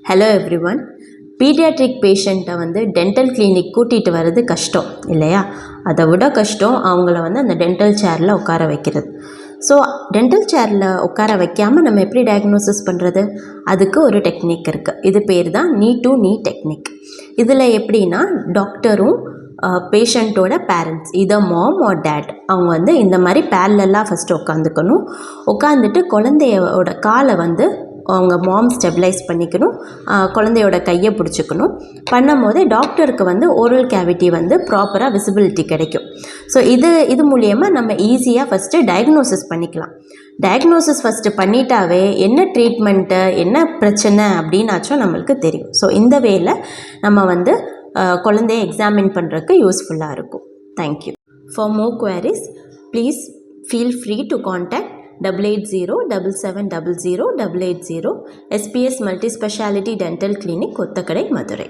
Hello everyone. Paediatric பேஷண்ட்டை வந்து dental clinic கூட்டிகிட்டு வர்றது கஷ்டம் இல்லையா? அதை விட கஷ்டம் அவங்கள வந்து அந்த டென்டல் சேரில் உட்கார வைக்கிறது. ஸோ டென்டல் சேரில் உட்கார வைக்காமல் நம்ம எப்படி டயக்னோசிஸ் பண்ணுறது? அதுக்கு ஒரு டெக்னிக் இருக்குது. இது பேர் தான் நீ டு நீ டெக்னிக். இதில் எப்படின்னா டாக்டரும் பேஷண்ட்டோட பேரண்ட்ஸ், இதை மாம் ஆர் டேட், அவங்க வந்து இந்த மாதிரி பேரலெல்லாம் ஃபஸ்ட்டு உட்காந்துக்கணும். உட்காந்துட்டு குழந்தையோட காலை வந்து அவங்க மாம் ஸ்டெபிலைஸ் பண்ணிக்கணும். குழந்தையோட கையை பிடிச்சிக்கணும். பண்ணும் போதே டாக்டருக்கு வந்து ஓரல் கேவிட்டி வந்து ப்ராப்பராக விசிபிலிட்டி கிடைக்கும். ஸோ இது மூலியமாக நம்ம ஈஸியாக ஃபஸ்ட்டு டயக்னோசிஸ் பண்ணிக்கலாம். டயக்னோசிஸ் ஃபஸ்ட்டு பண்ணிட்டாவே என்ன ட்ரீட்மெண்ட்டு, என்ன பிரச்சனை அப்படின்னாச்சும் நம்மளுக்கு தெரியும். ஸோ இந்த வேல நம்ம வந்து குழந்தைய எக்ஸாமின் பண்ணுறதுக்கு யூஸ்ஃபுல்லாக இருக்கும். Thank you. For more queries please feel free to contact 8807700880 SPS Multi Speciality Dental Clinic, Kothakadai, Madurai.